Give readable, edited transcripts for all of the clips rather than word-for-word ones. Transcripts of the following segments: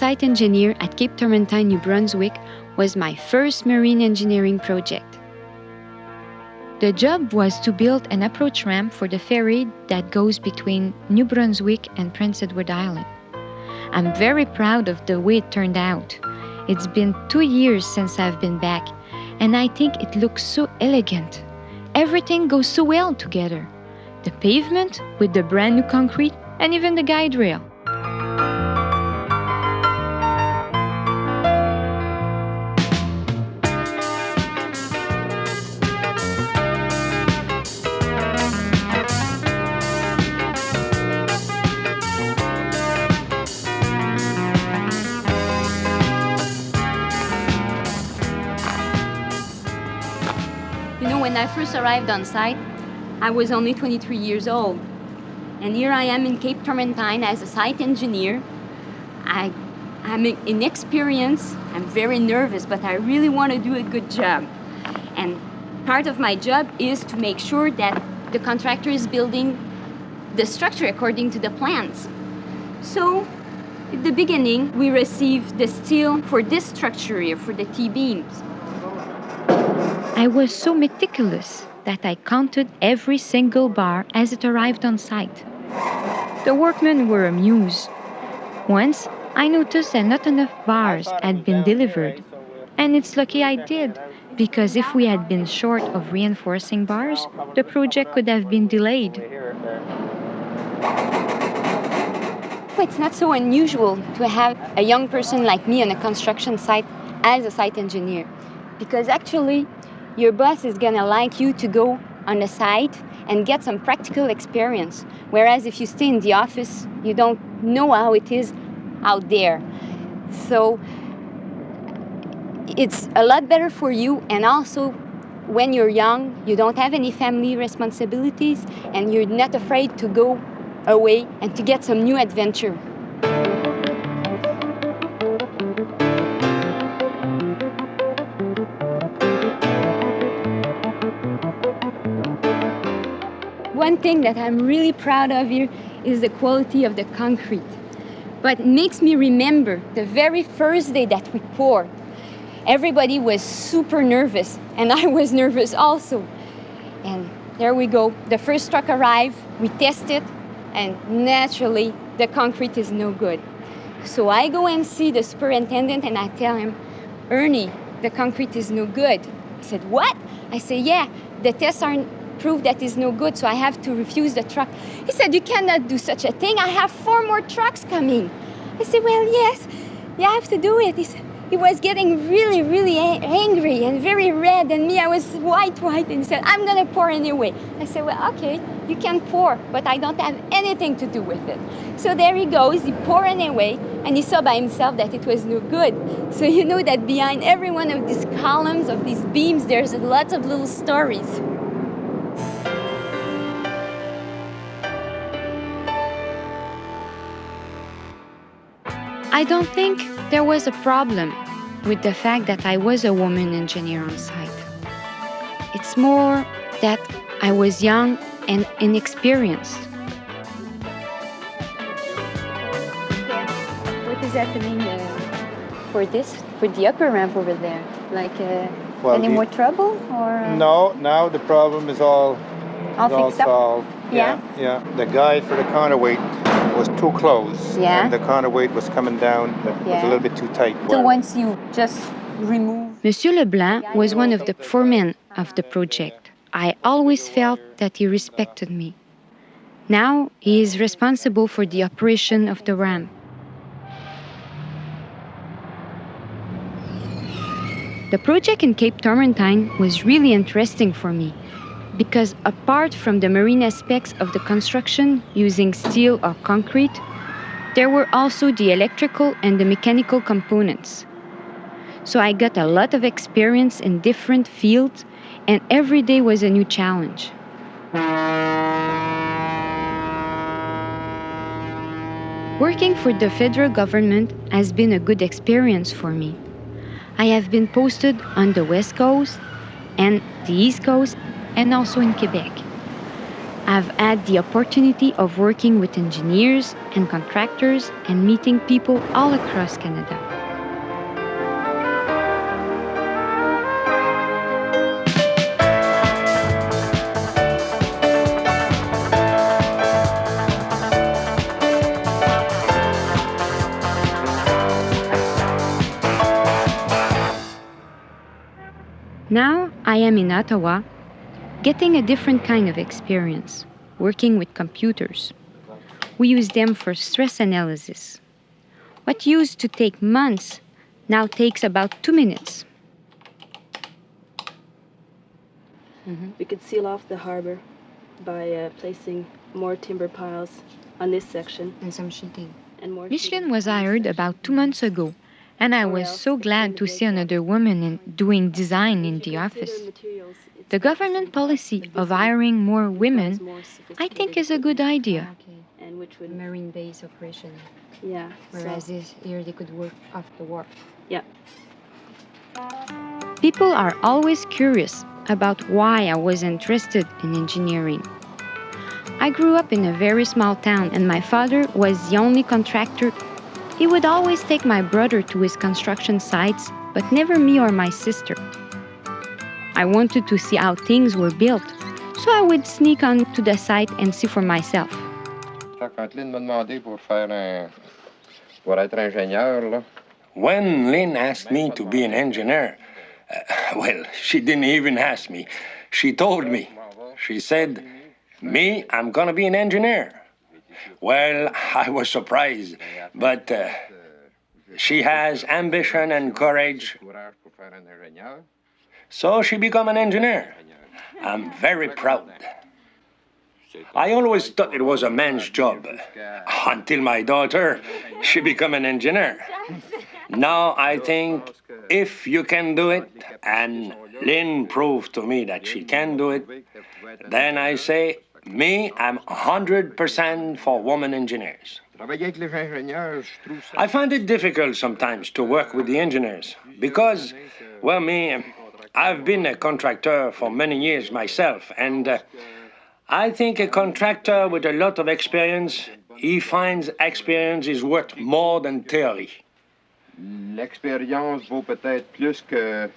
site engineer at Cape Tormentine, New Brunswick was my first marine engineering project. The job was to build an approach ramp for the ferry that goes between New Brunswick and Prince Edward Island. I'm very proud of the way it turned out. It's been 2 years since I've been back, and I think it looks so elegant. Everything goes so well together. The pavement with the brand new concrete and even the guide rail. When I first arrived on site, I was only 23 years old. And here I am in Cape Tormentine as a site engineer. I'm inexperienced, I'm very nervous, but I really want to do a good job. And part of my job is to make sure that the contractor is building the structure according to the plans. So, at the beginning, we received the steel for this structure here, for the T-beams. I was so meticulous that I counted every single bar as it arrived on site. The workmen were amused. Once, I noticed that not enough bars had been delivered. And it's lucky I did, because if we had been short of reinforcing bars, the project could have been delayed. It's not so unusual to have a young person like me on a construction site as a site engineer, because actually, your boss is gonna like you to go on the site and get some practical experience. Whereas if you stay in the office, you don't know how it is out there. So it's a lot better for you, and also when you're young, you don't have any family responsibilities and you're not afraid to go away and to get some new adventure. One thing that I'm really proud of here is the quality of the concrete. But it makes me remember the very first day that we poured. Everybody was super nervous, and I was nervous also. And there we go. The first truck arrived, we tested, and naturally, the concrete is no good. So I go and see the superintendent, and I tell him, Ernie, the concrete is no good. He said, what? I say, yeah, the tests aren't prove that is no good, so I have to refuse the truck. He said, you cannot do such a thing. I have 4 more trucks coming. I said, well, yes, you have to do it. He was getting really, really angry and very red, and me, I was white, and he said, I'm gonna pour anyway. I said, well, okay, you can pour, but I don't have anything to do with it. So there he goes, he poured anyway, and he saw by himself that it was no good. So you know that behind every one of these columns, of these beams, there's lots of little stories. I don't think there was a problem with the fact that I was a woman engineer on site. It's more that I was young and inexperienced. What is happening for the upper ramp over there? Any more trouble? Or? No, now the problem is all fixed up? solved. Yeah? Yeah. The guide for the counterweight was too close. Yeah. And the counterweight was coming down. It was a little bit too tight. So once you just remove... Monsieur Leblanc was one of the foremen of the project. I always felt that he respected me. Now he is responsible for the operation of the ramp. The project in Cape Tormentine was really interesting for me, because apart from the marine aspects of the construction using steel or concrete, there were also the electrical and the mechanical components. So I got a lot of experience in different fields, and every day was a new challenge. Working for the federal government has been a good experience for me. I have been posted on the West Coast and the East Coast, and also in Quebec. I've had the opportunity of working with engineers and contractors and meeting people all across Canada. Now I am in Ottawa, getting a different kind of experience, working with computers. We use them for stress analysis. What used to take months now takes about 2 minutes. We could seal off the harbor by placing more timber piles on this section. And some sheeting. And more Michelin was hired about 2 months ago, and I was so glad to see another woman doing design in the office. The government policy of hiring more women, I think, is a good idea. And which would Marine base operation. Yeah. Whereas here they could work off the wharf. Yeah. People are always curious about why I was interested in engineering. I grew up in a very small town and my father was the only contractor. He would always take my brother to his construction sites, but never me or my sister. I wanted to see how things were built, so I would sneak on to the site and see for myself. When Lynn asked me to be an engineer, well, she didn't even ask me. She told me. She said, "Me, I'm gonna be an engineer." Well, I was surprised, but she has ambition and courage. So she became an engineer. I'm very proud. I always thought it was a man's job, until my daughter, she became an engineer. Now I think if you can do it, and Lynn proved to me that she can do it, then I say, me, I'm 100% for women engineers. I find it difficult sometimes to work with the engineers because, well, I've been a contractor for many years myself, and I think a contractor with a lot of experience, he finds experience is worth more than theory. L'expérience vaut peut-être plus que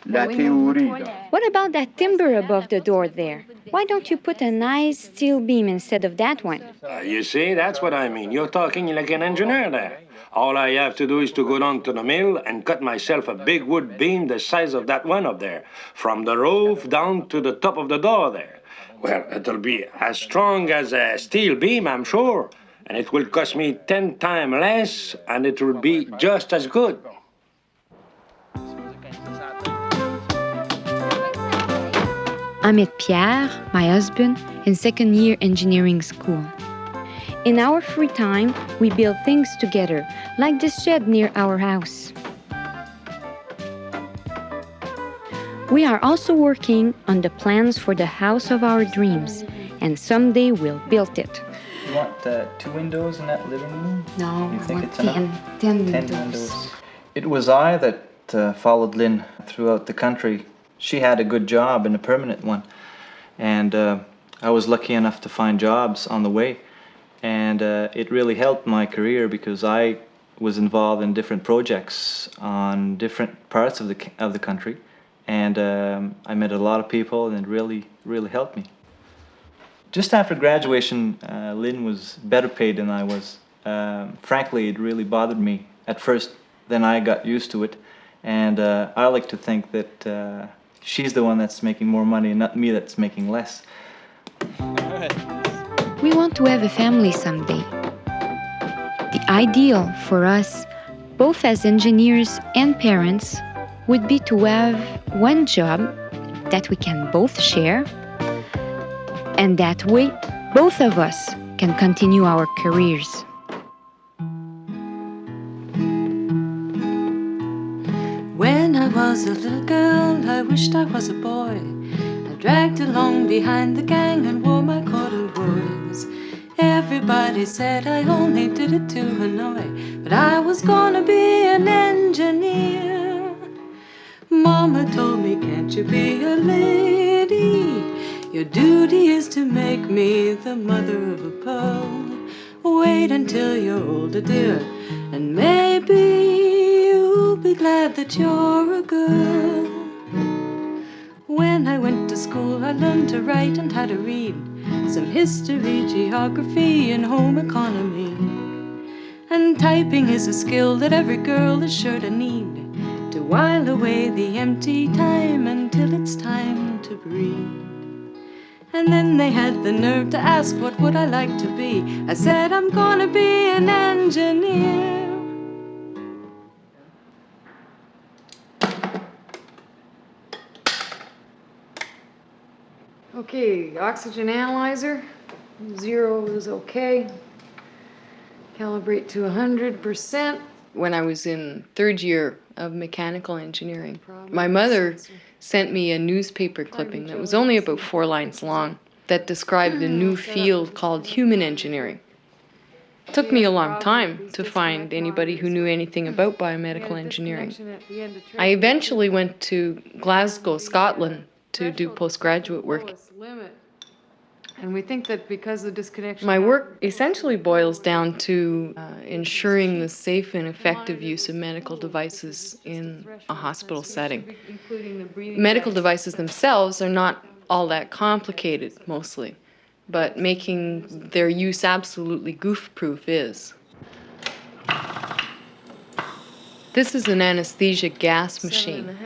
la théorie. What about that timber above the door there? Why don't you put a nice steel beam instead of that one? You see, that's what I mean. You're talking like an engineer there. All I have to do is to go down to the mill and cut myself a big wood beam the size of that one up there, from the roof down to the top of the door there. Well, it'll be as strong as a steel beam, I'm sure. And it will cost me 10 times less, and it will be just as good. I met Pierre, my husband, in second-year engineering school. In our free time, we build things together, like this shed near our house. We are also working on the plans for the house of our dreams, and someday we'll build it. You want 2 windows in that living room? No, You I think want it's enough? 10 10 windows. windows. It was I that followed Lynn throughout the country. She had a good job and a permanent one. And I was lucky enough to find jobs on the way. And it really helped my career because I was involved in different projects on different parts of the country. And I met a lot of people and it really helped me. Just after graduation, Lynn was better paid than I was. Frankly, it really bothered me at first. Then I got used to it, and I like to think that she's the one that's making more money and not me that's making less. We want to have a family someday. The ideal for us, both as engineers and parents, would be to have one job that we can both share, and that way, both of us can continue our careers. When I was a little girl, I wished I was a boy. I dragged along behind the gang and wore my corduroys. Everybody said I only did it to annoy, but I was gonna be an engineer. Mama told me, can't you be a lady? Your duty is to make me the mother of a pearl. Wait until you're older, dear, and maybe you'll be glad that you're a girl. When I went to school, I learned to write and how to read, some history, geography, and home economy. And typing is a skill that every girl is sure to need, to while away the empty time until it's time to breathe. And then they had the nerve to ask what would I like to be. I said I'm gonna be an engineer. Okay, oxygen analyzer, 0 is okay. Calibrate to 100%. When I was in 3rd year of mechanical engineering, my mother sent me a newspaper clipping that was only about 4 lines long that described a new field called human engineering. It took me a long time to find anybody who knew anything about biomedical engineering. I eventually went to Glasgow, Scotland to do postgraduate work. And we think that because the disconnection... My work essentially boils down to ensuring the safe and effective use of medical devices in a hospital setting. Medical devices themselves are not all that complicated, mostly, but making their use absolutely goof-proof is. This is an anesthesia gas machine.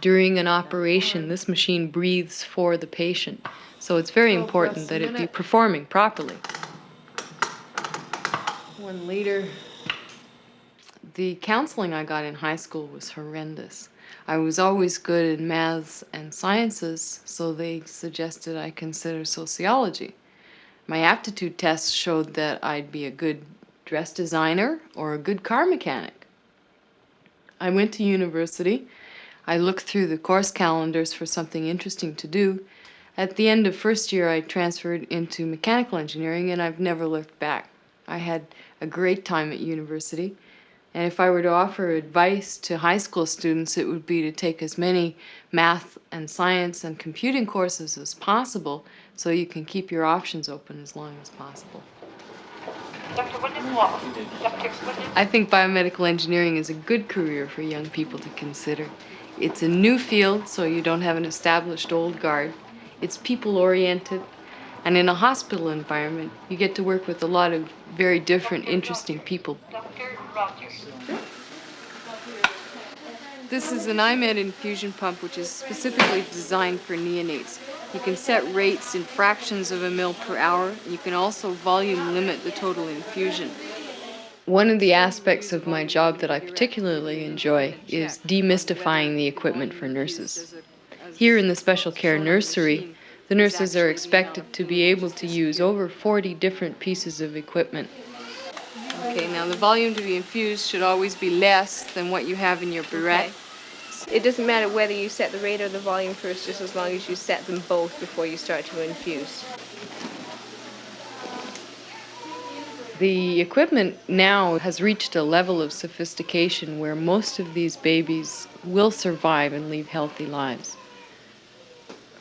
During an operation, this machine breathes for the patient. So it's very important that it be performing properly. 1 liter. The counseling I got in high school was horrendous. I was always good in maths and sciences, so they suggested I consider sociology. My aptitude tests showed that I'd be a good dress designer or a good car mechanic. I went to university. I looked through the course calendars for something interesting to do. At the end of 1st year, I transferred into mechanical engineering, and I've never looked back. I had a great time at university, and if I were to offer advice to high school students, it would be to take as many math and science and computing courses as possible so you can keep your options open as long as possible. I think biomedical engineering is a good career for young people to consider. It's a new field, so you don't have an established old guard. It's people-oriented, and in a hospital environment, you get to work with a lot of very different, interesting people. This is an IMED infusion pump, which is specifically designed for neonates. You can set rates in fractions of a mil per hour. You can also volume limit the total infusion. One of the aspects of my job that I particularly enjoy is demystifying the equipment for nurses. Here in the special care nursery, the nurses are expected to be able to use over 40 different pieces of equipment. Okay, now the volume to be infused should always be less than what you have in your burette. Okay. It doesn't matter whether you set the rate or the volume first, just as long as you set them both before you start to infuse. The equipment now has reached a level of sophistication where most of these babies will survive and lead healthy lives.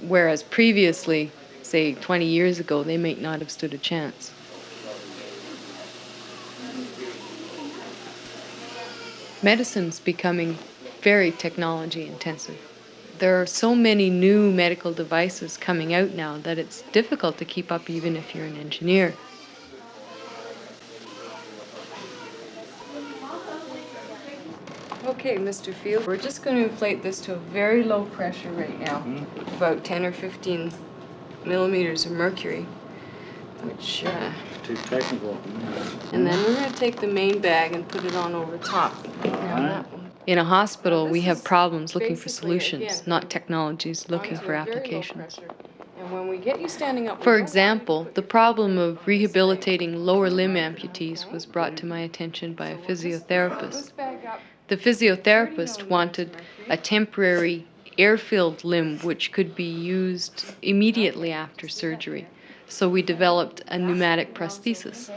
Whereas previously, say 20 years ago, they may not have stood a chance. Medicine's becoming very technology intensive. There are so many new medical devices coming out now that it's difficult to keep up even if you're an engineer. Okay, Mr. Field, we're just going to inflate this to a very low pressure right now, about 10 or 15 millimeters of mercury, which... Too technical. And then we're going to take the main bag and put it on over top. In a hospital, we have problems looking for solutions, not technologies looking for applications. And when we get you standing up, for example, the problem of rehabilitating lower limb amputees was brought to my attention by a physiotherapist. The physiotherapist wanted a temporary air-filled limb which could be used immediately after surgery. So we developed a pneumatic prosthesis.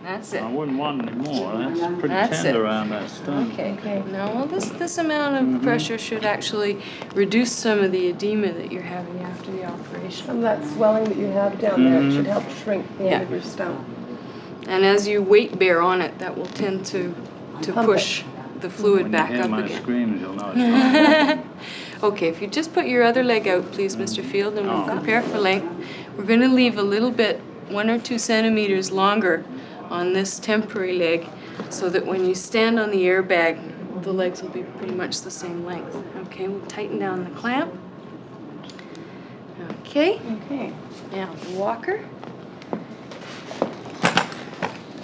That's it. I wouldn't want any more. That's pretty That's tender it. around that stomach. Okay. Now, well, this amount of pressure should actually reduce some of the edema that you're having after the operation. Some of that swelling that you have down there, it should help shrink the end of your stomach. And as you weight bear on it, that will tend to push the fluid back up my again. screams, you'll know it's Okay, if you just put your other leg out, please, Mr. Field, and we'll compare for length. We're going to leave a little bit, 1 or 2 centimeters longer on this temporary leg, so that when you stand on the airbag, the legs will be pretty much the same length. Okay, we'll tighten down the clamp. Okay. Now, the walker.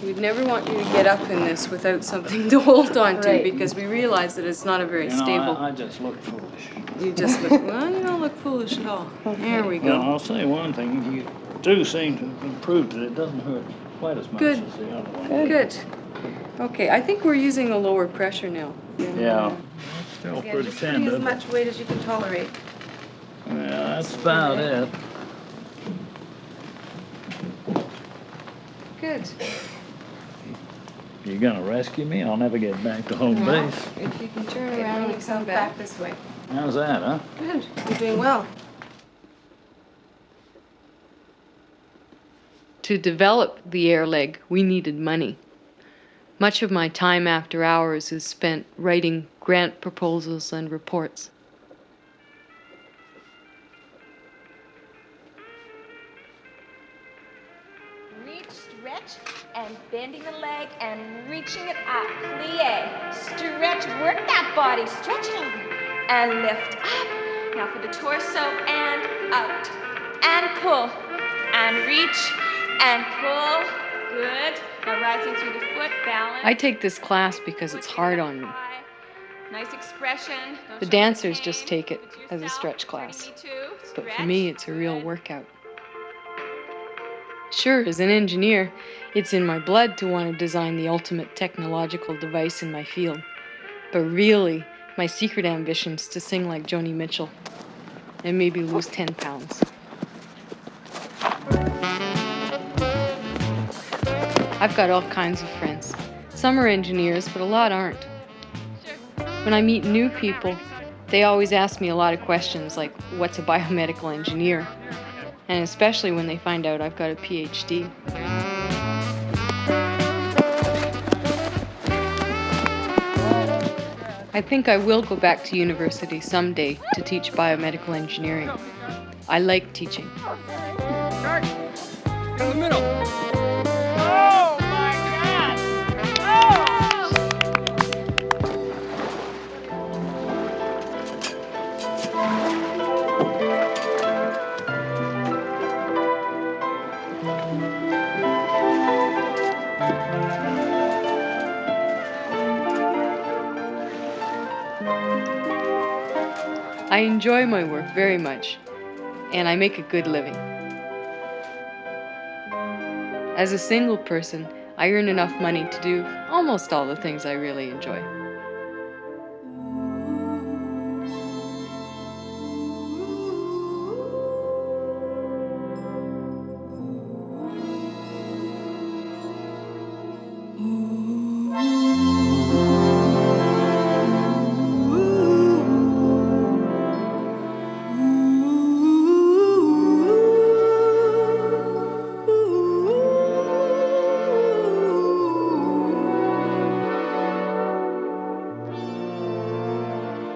We'd never want you to get up in this without something to hold on to, because we realize that it's not a very stable. I just look foolish. You just look, well, you don't look foolish at all. There we go. Well, I'll say one thing. You do seem to have improved it. It doesn't hurt quite as much as the other one. Good. Okay, I think we're using a lower pressure now. Yeah. Still Again, pretty just putting tender. as much weight as you can tolerate. Yeah, that's about it. Good. You're gonna rescue me? I'll never get back to home base. If you can turn around and come back this way. How's that, huh? Good. You're doing well. To develop the air leg, we needed money. Much of my time after hours is spent writing grant proposals and reports. Reach, stretch, and bending the leg and reaching it up. Plie. Stretch, work that body. Stretch it over. And lift up. Now for the torso and out. And pull. And reach and pull. Good. Now rising through the foot, balance. I take this class because it's hard on me. Nice expression. The dancers just take it as a stretch class. But for me, it's a real workout. Sure, as an engineer, it's in my blood to want to design the ultimate technological device in my field. But really, my secret ambition is to sing like Joni Mitchell and maybe lose 10 pounds. I've got all kinds of friends. Some are engineers, but a lot aren't. When I meet new people, they always ask me a lot of questions like, what's a biomedical engineer? And especially when they find out I've got a PhD. I think I will go back to university someday to teach biomedical engineering. I like teaching. Start. In the middle. Oh my God! I enjoy my work very much, and I make a good living. As a single person, I earn enough money to do almost all the things I really enjoy.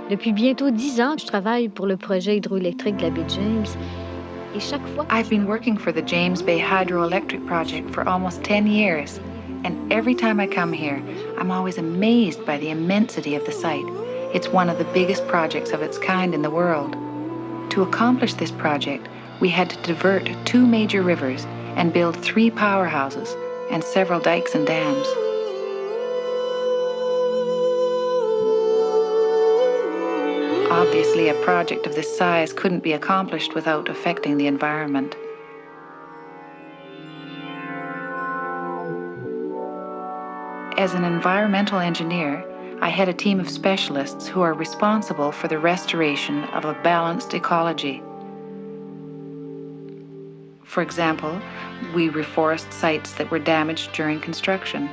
Depuis bientôt 10 ans, je travaille pour le projet hydroélectrique de la baie James. Et chaque fois... I've been working for the James Bay Hydroelectric Project for almost 10 years. And every time I come here, I'm always amazed by the immensity of the site. It's one of the biggest projects of its kind in the world. To accomplish this project, we had to divert 2 major rivers and build 3 powerhouses and several dikes and dams. Obviously, a project of this size couldn't be accomplished without affecting the environment. As an environmental engineer, I had a team of specialists who are responsible for the restoration of a balanced ecology. For example, We reforest sites that were damaged during construction.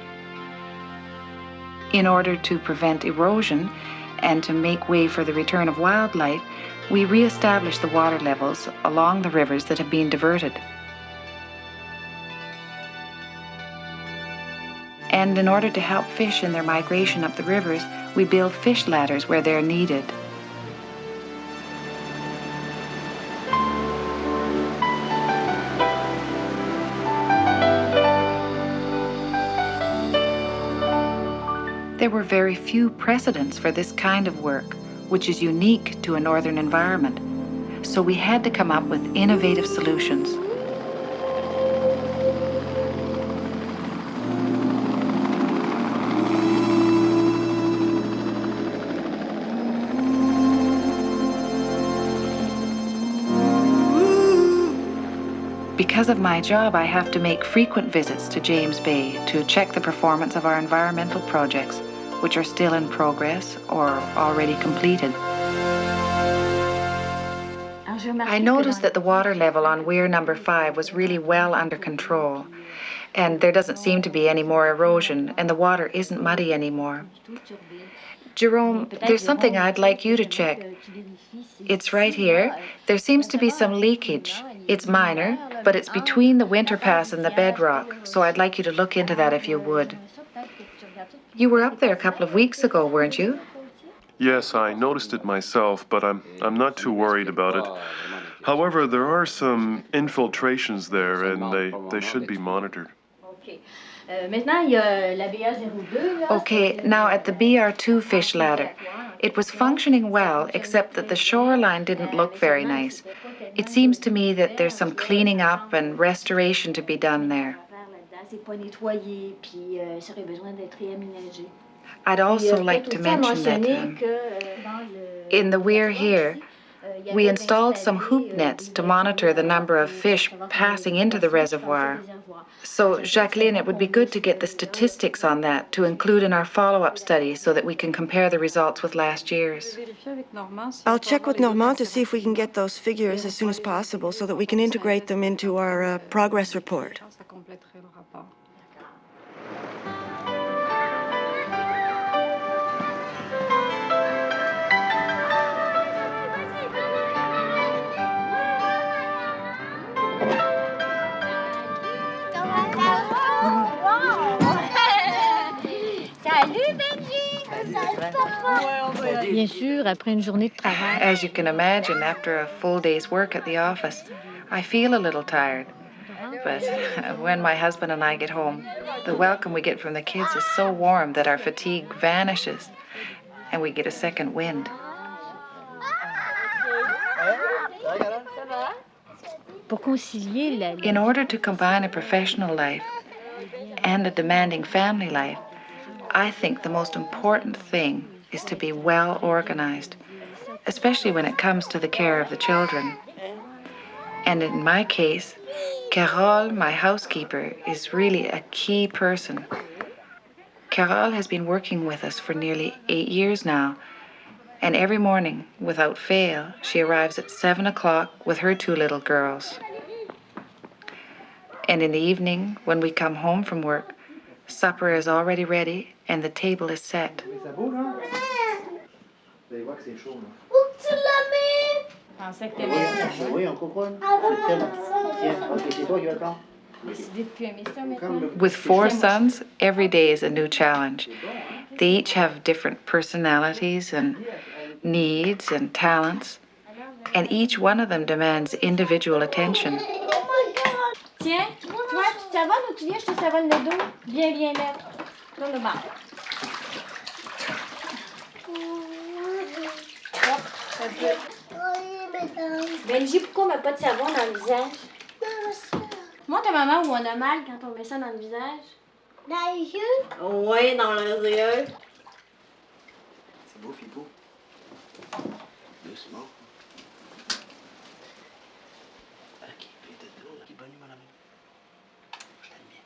In order to prevent erosion and to make way for the return of wildlife, we re-establish the water levels along the rivers that have been diverted. And in order to help fish in their migration up the rivers, we build fish ladders where they're needed. There were very few precedents for this kind of work, which is unique to a northern environment. So we had to come up with innovative solutions. Because of my job, I have to make frequent visits to James Bay to check the performance of our environmental projects, which are still in progress or already completed. I noticed that the water level on weir number 5 was really well under control, and there doesn't seem to be any more erosion, and the water isn't muddy anymore. Jerome, there's something I'd like you to check. It's right here. There seems to be some leakage. It's minor, but it's between the winter pass and the bedrock, so I'd like you to look into that if you would. You were up there a couple of weeks ago, weren't you? Yes, I noticed it myself, but I'm not too worried about it. However, there are some infiltrations there, and they should be monitored. Okay, now at the BR2 fish ladder, it was functioning well, except that the shoreline didn't look very nice. It seems to me that there's some cleaning up and restoration to be done there. I'd also like to mention that in the weir here, we installed some hoop nets to monitor the number of fish passing into the reservoir. So, Jacqueline, it would be good to get the statistics on that to include in our follow-up study so that we can compare the results with last year's. I'll check with Normand to see if we can get those figures as soon as possible so that we can integrate them into our progress report. Bien sûr, après une journée de travail. As you can imagine, after a full day's work at the office, I feel a little tired. But when my husband and I get home, the welcome we get from the kids is so warm that our fatigue vanishes and we get a second wind. In order to combine a professional life and a demanding family life, I think the most important thing is to be well organized, especially when it comes to the care of the children. And in my case, Carole, my housekeeper, is really a key person. Carole has been working with us for nearly 8 years now, and every morning, without fail, she arrives at 7 o'clock with her 2 little girls. And in the evening, when we come home from work, supper is already ready and the table is set. With 4 sons, every day is a new challenge. They each have different personalities and needs and talents, and each one of them demands individual attention. Tiens, toi, tu te savonnes ou tu viens, je te savonne le dos? Bien net. Tourne le bord. Hop, un peu. Benji, pourquoi on met pas de savon dans le visage? Montre à maman où on a mal quand on met ça dans le visage. Dans les yeux? Oui, dans les yeux. C'est beau, Fipo. Doucement. Ok, puis t'es drôle. Ok, bonne nuit, mon ami. Je t'aime bien.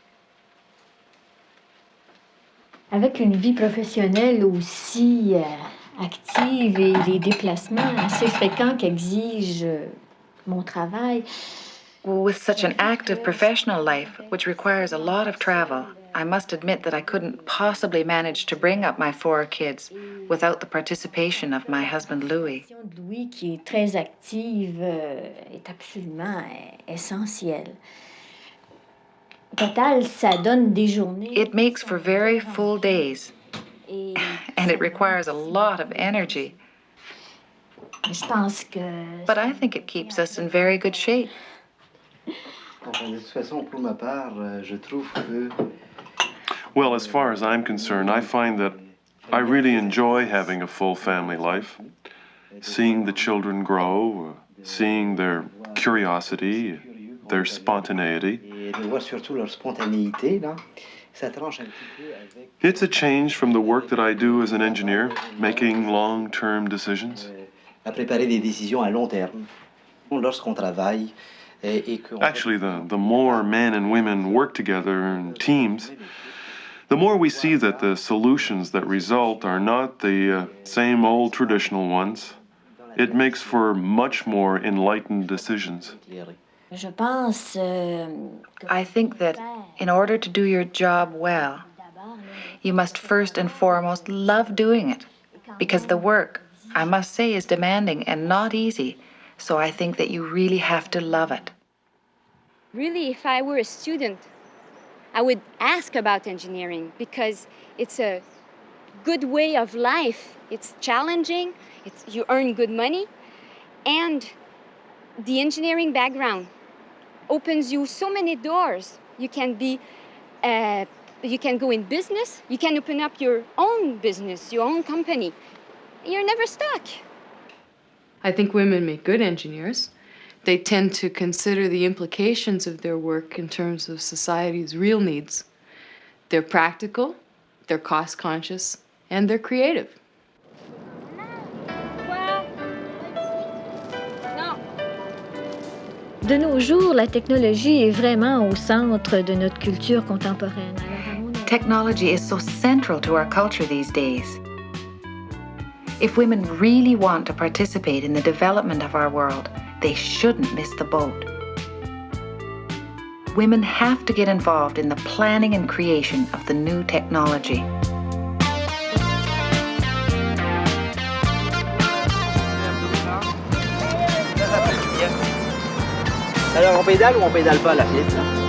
Avec une vie professionnelle aussi active et les déplacements assez fréquents qu'exige mon travail, With such an active professional life, which requires a lot of travel, I must admit that I couldn't possibly manage to bring up my 4 kids without the participation of my husband Louis. Louis, qui est très active, est absolument essentielle. Total, ça donne des journées. It makes for very full days, and it requires a lot of energy. Je pense que. But I think it keeps us in very good shape. Enfin, de toute façon, pour ma part, je trouve que. Well, as far as I'm concerned, I find that I really enjoy having a full family life. Seeing the children grow, seeing their curiosity, their spontaneity. Et de voir surtout leur spontanéité, là, ça tranche un petit peu avec. It's a change from the work that I do as an engineer, making long-term decisions. À préparer des décisions à long terme. Lorsqu'on travaille et que. Actually, the more men and women work together in teams, the more we see that the solutions that result are not the same old traditional ones. It makes for much more enlightened decisions. Je pense. I think that in order to do your job well, you must first and foremost love doing it, because the work, I must say, is demanding and not easy. So I think that you really have to love it. Really, if I were a student, I would ask about engineering because it's a good way of life. It's challenging, you earn good money, and the engineering background opens you so many doors. You can go in business, you can open up your own business, your own company. You're never stuck. I think women make good engineers. They tend to consider the implications of their work in terms of society's real needs. They're practical, they're cost-conscious, and they're creative. De nos jours, la technologie est vraiment au centre de notre culture contemporaine. Technology is so central to our culture these days. If women really want to participate in the development of our world, they shouldn't miss the boat. Women have to get involved in the planning and creation of the new technology. Alors, on pédale ou on pédale pas la piste?